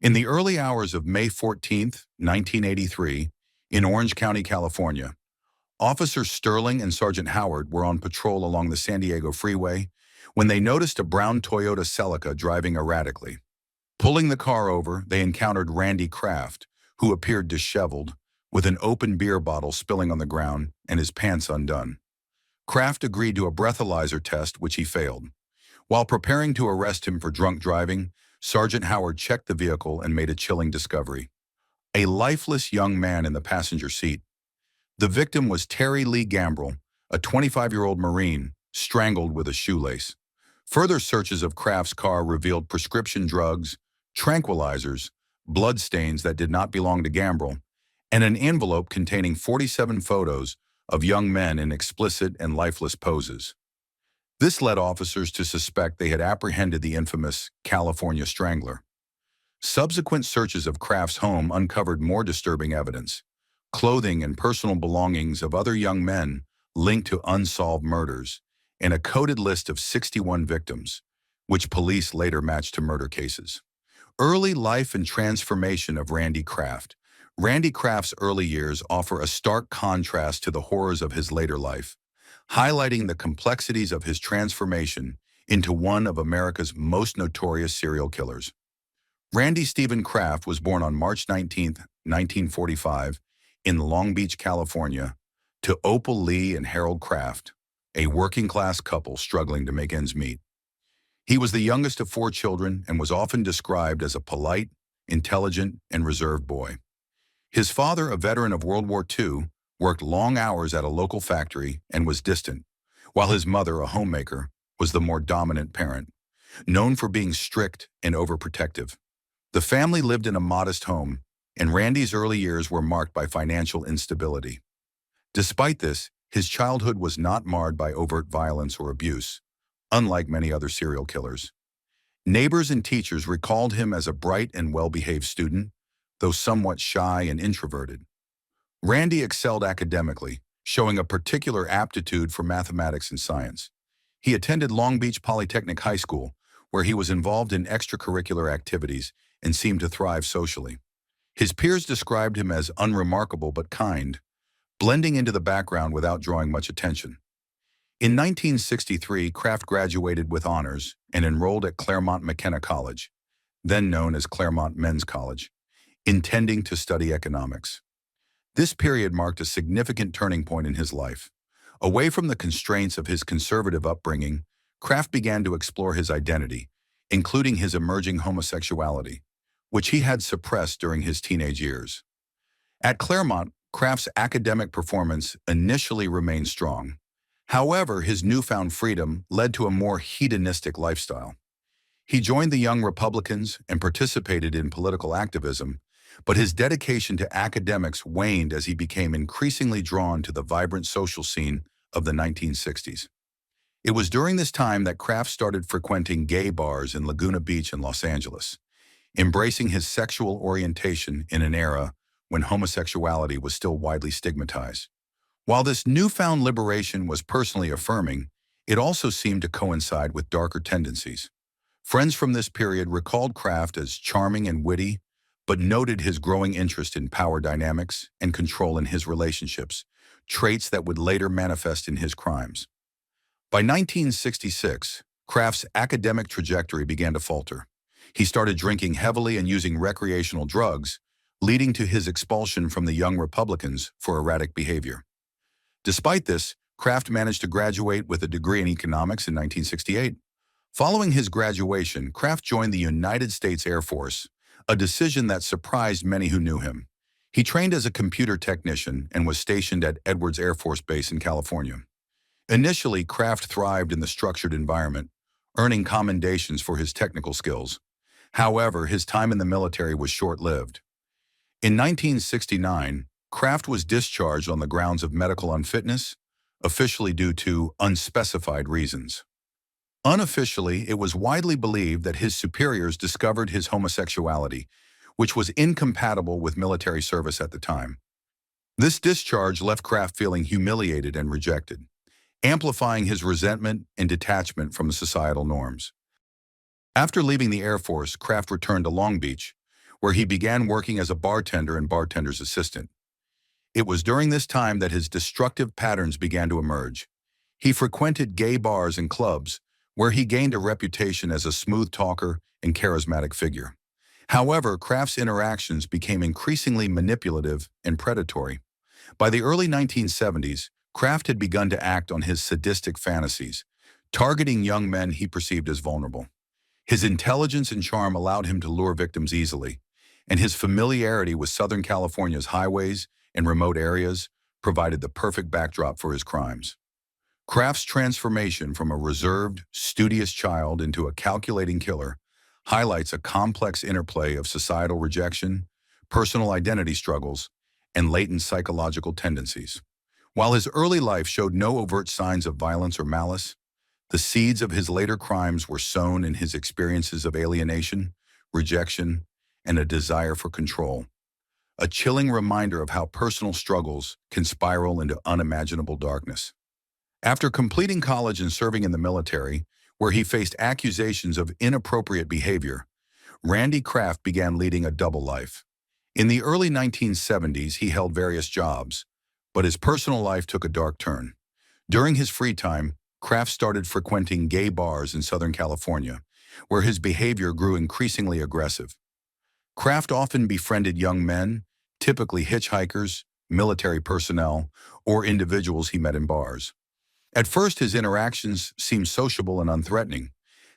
In the early hours of May 14th, 1983, in Orange County, California, Officers Sterling and Sergeant Howard were on patrol along the San Diego freeway when they noticed a brown Toyota Celica driving erratically. Pulling the car over, they encountered Randy Kraft, who appeared disheveled, with an open beer bottle spilling on the ground and his pants undone. Kraft agreed to a breathalyzer test, which he failed. While preparing to arrest him for drunk driving, Sergeant Howard checked the vehicle and made a chilling discovery: a lifeless young man in the passenger seat. The victim was Terry Lee Gambrell, a 25-year-old Marine, strangled with a shoelace. Further searches of Kraft's car revealed prescription drugs, tranquilizers, bloodstains that did not belong to Gambrell, and an envelope containing 47 photos of young men in explicit and lifeless poses. This led officers to suspect they had apprehended the infamous California Strangler. Subsequent searches of Kraft's home uncovered more disturbing evidence: clothing and personal belongings of other young men linked to unsolved murders, and a coded list of 61 victims, which police later matched to murder cases. Early life and transformation of Randy Kraft. Randy Kraft's early years offer a stark contrast to the horrors of his later life, highlighting the complexities of his transformation into one of America's most notorious serial killers. Randy Stephen Kraft was born on March 19, 1945, in Long Beach, California, to Opal Lee and Harold Kraft, a working-class couple struggling to make ends meet. He was the youngest of 4 children and was often described as a polite, intelligent, and reserved boy. His father, a veteran of World War II, worked long hours at a local factory and was distant, while his mother, a homemaker, was the more dominant parent, known for being strict and overprotective. The family lived in a modest home, and Randy's early years were marked by financial instability. Despite this, his childhood was not marred by overt violence or abuse, unlike many other serial killers. Neighbors and teachers recalled him as a bright and well-behaved student, though somewhat shy and introverted. Randy excelled academically, showing a particular aptitude for mathematics and science. He attended Long Beach Polytechnic High School, where he was involved in extracurricular activities and seemed to thrive socially. His peers described him as unremarkable but kind, blending into the background without drawing much attention. In 1963, Kraft graduated with honors and enrolled at Claremont McKenna College, then known as Claremont Men's College, intending to study economics. This period marked a significant turning point in his life. Away from the constraints of his conservative upbringing, Kraft began to explore his identity, including his emerging homosexuality, which he had suppressed during his teenage years. At Claremont, Kraft's academic performance initially remained strong. However, his newfound freedom led to a more hedonistic lifestyle. He joined the Young Republicans and participated in political activism, but his dedication to academics waned as he became increasingly drawn to the vibrant social scene of the 1960s. It was during this time that Kraft started frequenting gay bars in Laguna Beach in Los Angeles, embracing his sexual orientation in an era when homosexuality was still widely stigmatized. While this newfound liberation was personally affirming, it also seemed to coincide with darker tendencies. Friends from this period recalled Kraft as charming and witty, but noted his growing interest in power dynamics and control in his relationships, traits that would later manifest in his crimes. By 1966, Kraft's academic trajectory began to falter. He started drinking heavily and using recreational drugs, leading to his expulsion from the Young Republicans for erratic behavior. Despite this, Kraft managed to graduate with a degree in economics in 1968. Following his graduation, Kraft joined the United States Air Force, a decision that surprised many who knew him. He trained as a computer technician and was stationed at Edwards Air Force Base in California. Initially, Kraft thrived in the structured environment, earning commendations for his technical skills. However, his time in the military was short-lived. In 1969, Kraft was discharged on the grounds of medical unfitness, officially due to unspecified reasons. Unofficially, it was widely believed that his superiors discovered his homosexuality, which was incompatible with military service at the time. This discharge left Kraft feeling humiliated and rejected, amplifying his resentment and detachment from the societal norms. After leaving the Air Force, Kraft returned to Long Beach, where he began working as a bartender and bartender's assistant. It was during this time that his destructive patterns began to emerge. He frequented gay bars and clubs, where he gained a reputation as a smooth talker and charismatic figure. However, Kraft's interactions became increasingly manipulative and predatory. By the early 1970s, Kraft had begun to act on his sadistic fantasies, targeting young men he perceived as vulnerable. His intelligence and charm allowed him to lure victims easily, and his familiarity with Southern California's highways and remote areas provided the perfect backdrop for his crimes. Kraft's transformation from a reserved, studious child into a calculating killer highlights a complex interplay of societal rejection, personal identity struggles, and latent psychological tendencies. While his early life showed no overt signs of violence or malice, the seeds of his later crimes were sown in his experiences of alienation, rejection, and a desire for control. A chilling reminder of how personal struggles can spiral into unimaginable darkness. After completing college and serving in the military, where he faced accusations of inappropriate behavior, Randy Kraft began leading a double life. In the early 1970s, he held various jobs, but his personal life took a dark turn. During his free time, Kraft started frequenting gay bars in Southern California, where his behavior grew increasingly aggressive. Kraft often befriended young men, typically hitchhikers, military personnel, or individuals he met in bars. At first, his interactions seemed sociable and unthreatening.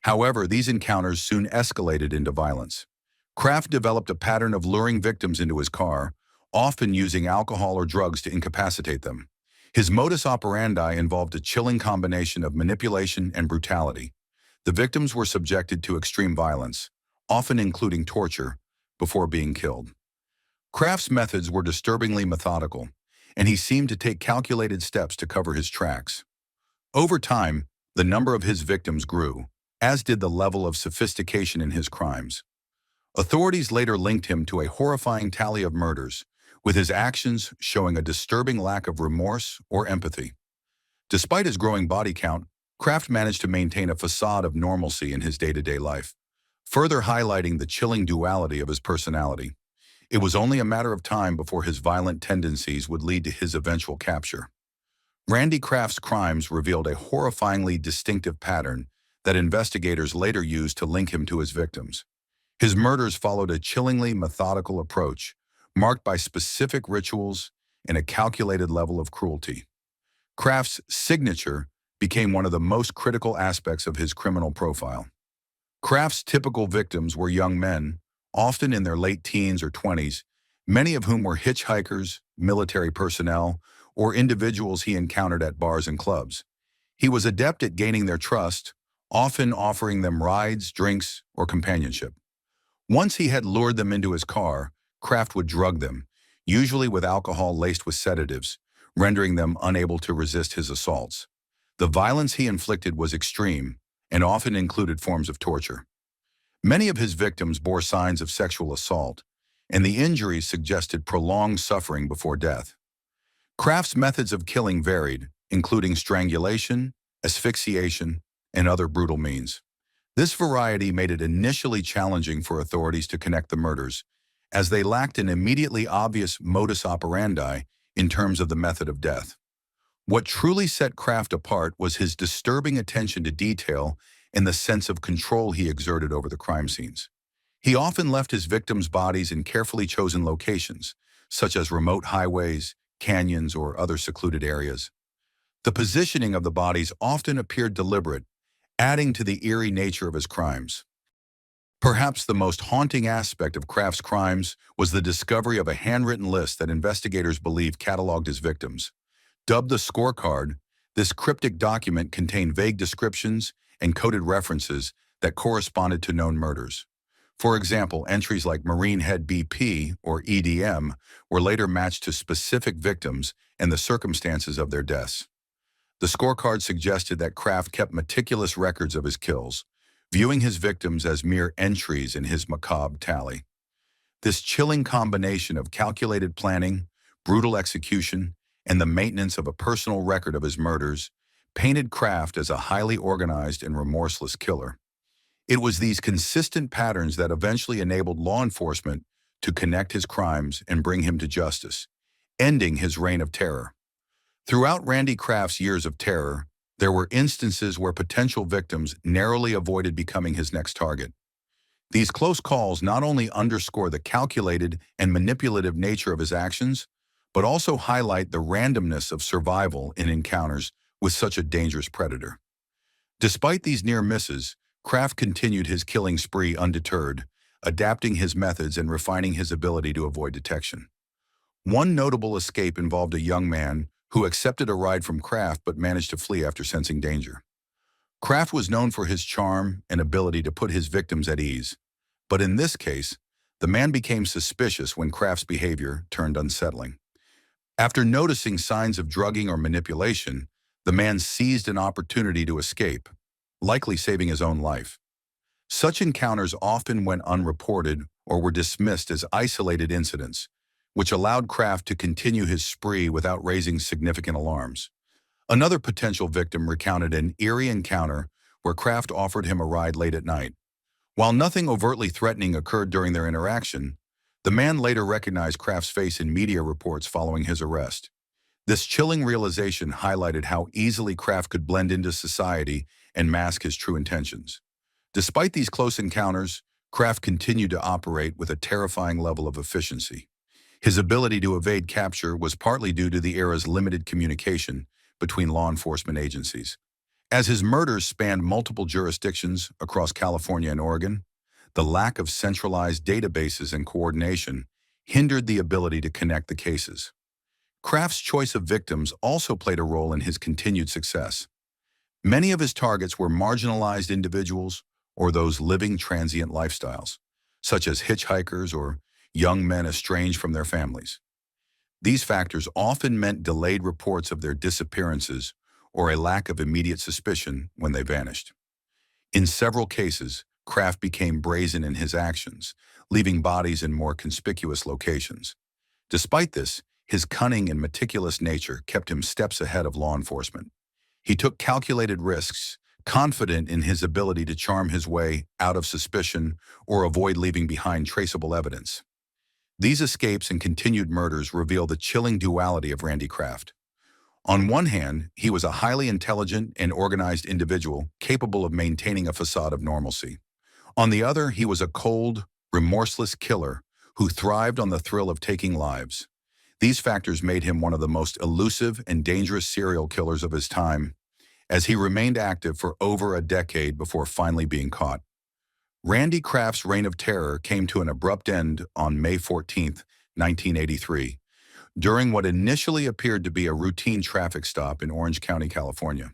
However, these encounters soon escalated into violence. Kraft developed a pattern of luring victims into his car, often using alcohol or drugs to incapacitate them. His modus operandi involved a chilling combination of manipulation and brutality. The victims were subjected to extreme violence, often including torture, before being killed. Kraft's methods were disturbingly methodical, and he seemed to take calculated steps to cover his tracks. Over time, the number of his victims grew, as did the level of sophistication in his crimes. Authorities later linked him to a horrifying tally of murders, with his actions showing a disturbing lack of remorse or empathy. Despite his growing body count, Kraft managed to maintain a facade of normalcy in his day-to-day life, further highlighting the chilling duality of his personality. It was only a matter of time before his violent tendencies would lead to his eventual capture. Randy Kraft's crimes revealed a horrifyingly distinctive pattern that investigators later used to link him to his victims. His murders followed a chillingly methodical approach, marked by specific rituals and a calculated level of cruelty. Kraft's signature became one of the most critical aspects of his criminal profile. Kraft's typical victims were young men, often in their late teens or 20s, many of whom were hitchhikers, military personnel, or individuals he encountered at bars and clubs. He was adept at gaining their trust, often offering them rides, drinks, or companionship. Once he had lured them into his car, Kraft would drug them, usually with alcohol laced with sedatives, rendering them unable to resist his assaults. The violence he inflicted was extreme and often included forms of torture. Many of his victims bore signs of sexual assault, and the injuries suggested prolonged suffering before death. Kraft's methods of killing varied, including strangulation, asphyxiation, and other brutal means. This variety made it initially challenging for authorities to connect the murders, as they lacked an immediately obvious modus operandi in terms of the method of death. What truly set Kraft apart was his disturbing attention to detail and the sense of control he exerted over the crime scenes. He often left his victims' bodies in carefully chosen locations, such as remote highways, canyons, or other secluded areas. The positioning of the bodies often appeared deliberate, adding to the eerie nature of his crimes. Perhaps the most haunting aspect of Kraft's crimes was the discovery of a handwritten list that investigators believe cataloged his victims. Dubbed the Scorecard, this cryptic document contained vague descriptions and coded references that corresponded to known murders. For example, entries like Marine Head BP, or EDM, were later matched to specific victims and the circumstances of their deaths. The scorecard suggested that Kraft kept meticulous records of his kills, viewing his victims as mere entries in his macabre tally. This chilling combination of calculated planning, brutal execution, and the maintenance of a personal record of his murders painted Kraft as a highly organized and remorseless killer. It was these consistent patterns that eventually enabled law enforcement to connect his crimes and bring him to justice, ending his reign of terror. Throughout Randy Kraft's years of terror, there were instances where potential victims narrowly avoided becoming his next target. These close calls not only underscore the calculated and manipulative nature of his actions, but also highlight the randomness of survival in encounters with such a dangerous predator. Despite these near misses, Kraft continued his killing spree undeterred, adapting his methods and refining his ability to avoid detection. One notable escape involved a young man who accepted a ride from Kraft but managed to flee after sensing danger. Kraft was known for his charm and ability to put his victims at ease, but in this case, the man became suspicious when Kraft's behavior turned unsettling. After noticing signs of drugging or manipulation, the man seized an opportunity to escape, likely saving his own life. Such encounters often went unreported or were dismissed as isolated incidents, which allowed Kraft to continue his spree without raising significant alarms. Another potential victim recounted an eerie encounter where Kraft offered him a ride late at night. While nothing overtly threatening occurred during their interaction, the man later recognized Kraft's face in media reports following his arrest. This chilling realization highlighted how easily Kraft could blend into society and mask his true intentions. Despite these close encounters, Kraft continued to operate with a terrifying level of efficiency. His ability to evade capture was partly due to the era's limited communication between law enforcement agencies. As his murders spanned multiple jurisdictions across California and Oregon, the lack of centralized databases and coordination hindered the ability to connect the cases. Kraft's choice of victims also played a role in his continued success. Many of his targets were marginalized individuals or those living transient lifestyles, such as hitchhikers or young men estranged from their families. These factors often meant delayed reports of their disappearances or a lack of immediate suspicion when they vanished. In several cases, Kraft became brazen in his actions, leaving bodies in more conspicuous locations. Despite this, his cunning and meticulous nature kept him steps ahead of law enforcement. He took calculated risks, confident in his ability to charm his way out of suspicion or avoid leaving behind traceable evidence. These escapes and continued murders reveal the chilling duality of Randy Kraft. On one hand, he was a highly intelligent and organized individual capable of maintaining a facade of normalcy. On the other, he was a cold, remorseless killer who thrived on the thrill of taking lives. These factors made him one of the most elusive and dangerous serial killers of his time, as he remained active for over a decade before finally being caught. Randy Kraft's reign of terror came to an abrupt end on May 14, 1983, during what initially appeared to be a routine traffic stop in Orange County, California.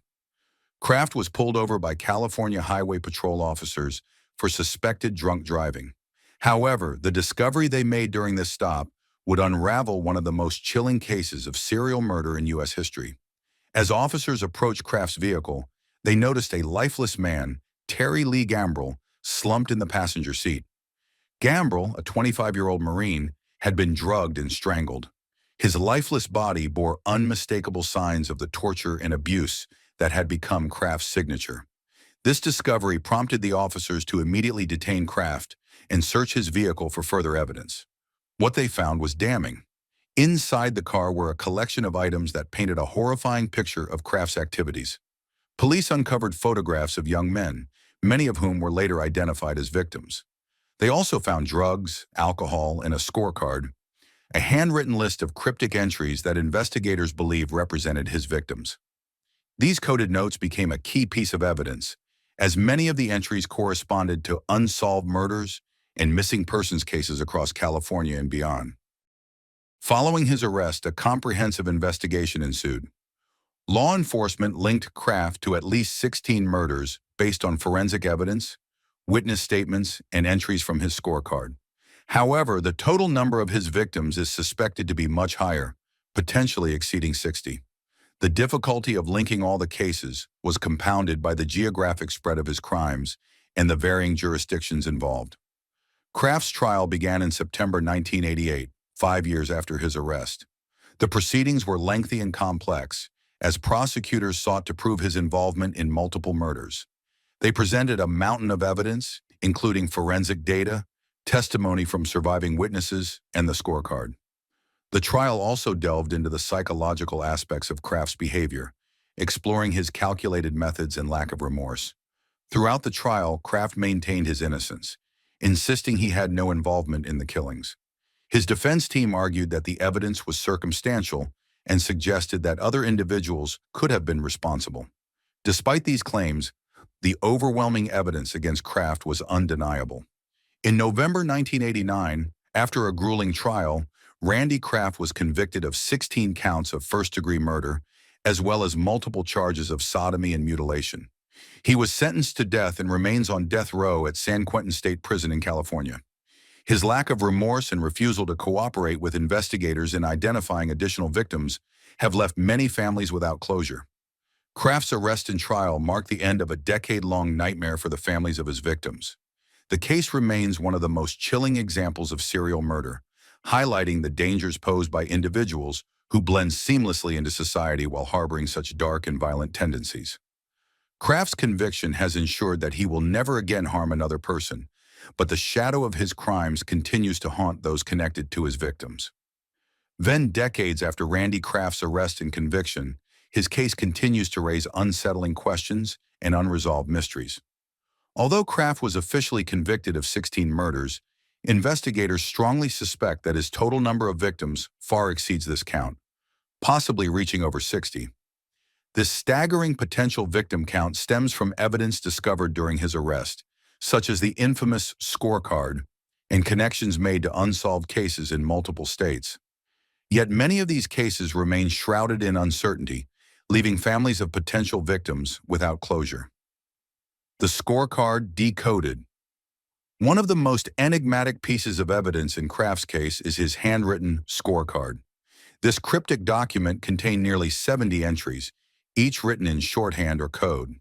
Kraft was pulled over by California Highway Patrol officers for suspected drunk driving. However, the discovery they made during this stop would unravel one of the most chilling cases of serial murder in U.S. history. As officers approached Kraft's vehicle, they noticed a lifeless man, Terry Lee Gambrell, slumped in the passenger seat. Gambrell, a 25-year-old Marine, had been drugged and strangled. His lifeless body bore unmistakable signs of the torture and abuse that had become Kraft's signature. This discovery prompted the officers to immediately detain Kraft and search his vehicle for further evidence. What they found was damning. Inside the car were a collection of items that painted a horrifying picture of Kraft's activities. Police uncovered photographs of young men, many of whom were later identified as victims. They also found drugs, alcohol, and a scorecard, a handwritten list of cryptic entries that investigators believe represented his victims. These coded notes became a key piece of evidence, as many of the entries corresponded to unsolved murders and missing persons cases across California and beyond. Following his arrest, a comprehensive investigation ensued. Law enforcement linked Kraft to at least 16 murders based on forensic evidence, witness statements, and entries from his scorecard. However, the total number of his victims is suspected to be much higher, potentially exceeding 60. The difficulty of linking all the cases was compounded by the geographic spread of his crimes and the varying jurisdictions involved. Kraft's trial began in September 1988, 5 years after his arrest. The proceedings were lengthy and complex, as prosecutors sought to prove his involvement in multiple murders. They presented a mountain of evidence, including forensic data, testimony from surviving witnesses, and the scorecard. The trial also delved into the psychological aspects of Kraft's behavior, exploring his calculated methods and lack of remorse. Throughout the trial, Kraft maintained his innocence, insisting he had no involvement in the killings. His defense team argued that the evidence was circumstantial and suggested that other individuals could have been responsible. Despite these claims, the overwhelming evidence against Kraft was undeniable. In November 1989, after a grueling trial, Randy Kraft was convicted of 16 counts of first-degree murder, as well as multiple charges of sodomy and mutilation. He was sentenced to death and remains on death row at San Quentin State Prison in California. His lack of remorse and refusal to cooperate with investigators in identifying additional victims have left many families without closure. Kraft's arrest and trial marked the end of a decade-long nightmare for the families of his victims. The case remains one of the most chilling examples of serial murder, highlighting the dangers posed by individuals who blend seamlessly into society while harboring such dark and violent tendencies. Kraft's conviction has ensured that he will never again harm another person, but the shadow of his crimes continues to haunt those connected to his victims. Then, decades after Randy Kraft's arrest and conviction, his case continues to raise unsettling questions and unresolved mysteries. Although Kraft was officially convicted of 16 murders, investigators strongly suspect that his total number of victims far exceeds this count, possibly reaching over 60. This staggering potential victim count stems from evidence discovered during his arrest, such as the infamous scorecard and connections made to unsolved cases in multiple states. Yet many of these cases remain shrouded in uncertainty, leaving families of potential victims without closure. The scorecard decoded. One of the most enigmatic pieces of evidence in Kraft's case is his handwritten scorecard. This cryptic document contained nearly 70 entries, each written in shorthand or code.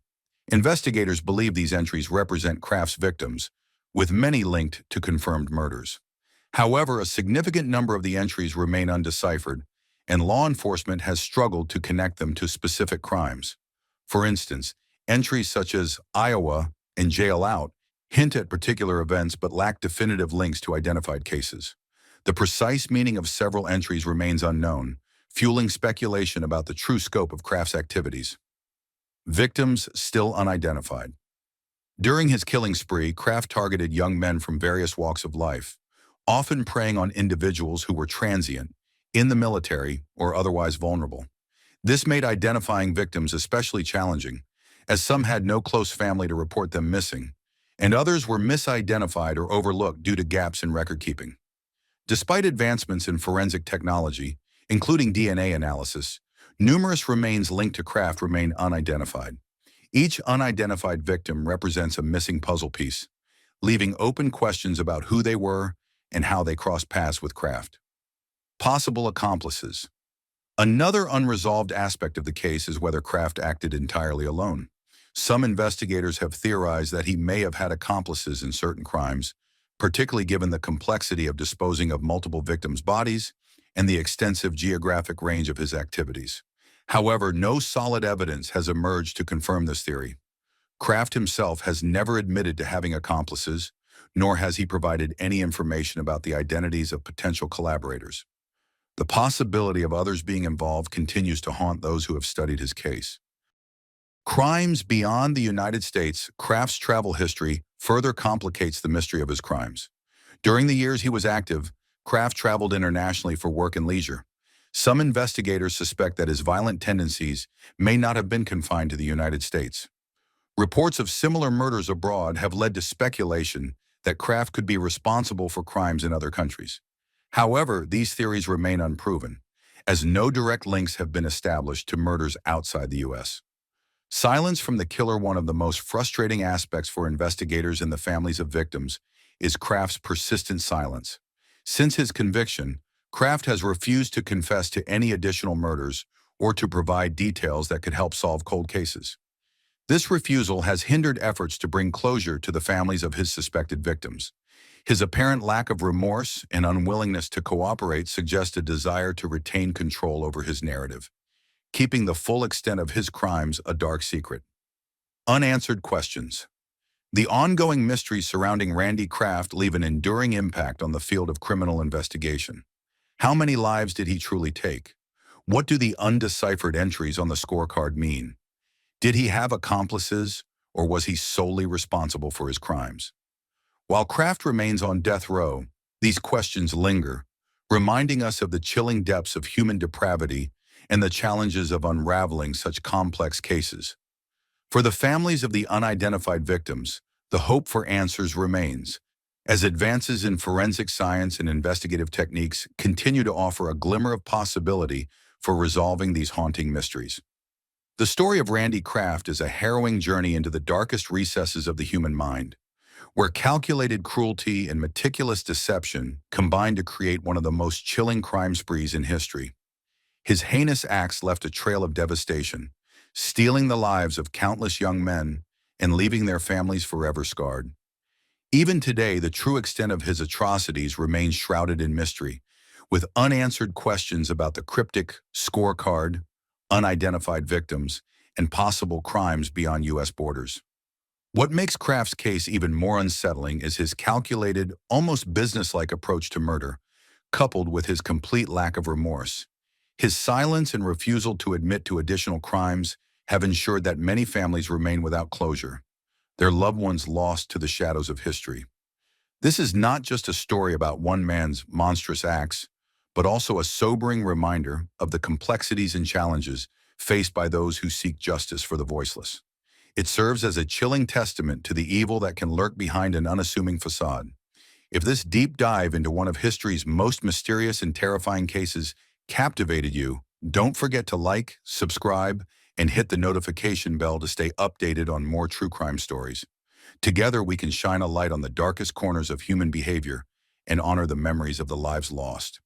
Investigators believe these entries represent Kraft's victims, with many linked to confirmed murders. However, a significant number of the entries remain undeciphered, and law enforcement has struggled to connect them to specific crimes. For instance, entries such as Iowa and Jail Out hint at particular events but lack definitive links to identified cases. The precise meaning of several entries remains unknown, fueling speculation about the true scope of Kraft's activities. Victims still unidentified. During his killing spree, Kraft targeted young men from various walks of life, often preying on individuals who were transient, in the military, or otherwise vulnerable. This made identifying victims especially challenging, as some had no close family to report them missing, and others were misidentified or overlooked due to gaps in record-keeping. Despite advancements in forensic technology, including DNA analysis, numerous remains linked to Kraft remain unidentified. Each unidentified victim represents a missing puzzle piece, leaving open questions about who they were and how they crossed paths with Kraft. Possible accomplices. Another unresolved aspect of the case is whether Kraft acted entirely alone. Some investigators have theorized that he may have had accomplices in certain crimes, particularly given the complexity of disposing of multiple victims' bodies and the extensive geographic range of his activities. However, no solid evidence has emerged to confirm this theory. Kraft himself has never admitted to having accomplices, nor has he provided any information about the identities of potential collaborators. The possibility of others being involved continues to haunt those who have studied his case. Crimes beyond the United States. Kraft's travel history further complicates the mystery of his crimes. During the years he was active, Kraft traveled internationally for work and leisure. Some investigators suspect that his violent tendencies may not have been confined to the United States. Reports of similar murders abroad have led to speculation that Kraft could be responsible for crimes in other countries. However, these theories remain unproven, as no direct links have been established to murders outside the U.S. Silence from the killer. One of the most frustrating aspects for investigators and the families of victims is Kraft's persistent silence. Since his conviction, Kraft has refused to confess to any additional murders or to provide details that could help solve cold cases. This refusal has hindered efforts to bring closure to the families of his suspected victims. His apparent lack of remorse and unwillingness to cooperate suggest a desire to retain control over his narrative, keeping the full extent of his crimes a dark secret. Unanswered questions. The ongoing mysteries surrounding Randy Kraft leave an enduring impact on the field of criminal investigation. How many lives did he truly take? What do the undeciphered entries on the scorecard mean? Did he have accomplices, or was he solely responsible for his crimes? While Kraft remains on death row, these questions linger, reminding us of the chilling depths of human depravity and the challenges of unraveling such complex cases. For the families of the unidentified victims, the hope for answers remains, as advances in forensic science and investigative techniques continue to offer a glimmer of possibility for resolving these haunting mysteries. The story of Randy Kraft is a harrowing journey into the darkest recesses of the human mind, where calculated cruelty and meticulous deception combine to create one of the most chilling crime sprees in history. His heinous acts left a trail of devastation, stealing the lives of countless young men and leaving their families forever scarred. Even today, the true extent of his atrocities remains shrouded in mystery, with unanswered questions about the cryptic scorecard, unidentified victims, and possible crimes beyond U.S. borders. What makes Kraft's case even more unsettling is his calculated, almost businesslike approach to murder, coupled with his complete lack of remorse. His silence and refusal to admit to additional crimes have ensured that many families remain without closure, their loved ones lost to the shadows of history. This is not just a story about one man's monstrous acts, but also a sobering reminder of the complexities and challenges faced by those who seek justice for the voiceless. It serves as a chilling testament to the evil that can lurk behind an unassuming facade. If this deep dive into one of history's most mysterious and terrifying cases captivated you, don't forget to like, subscribe, and hit the notification bell to stay updated on more true crime stories. Together, we can shine a light on the darkest corners of human behavior and honor the memories of the lives lost.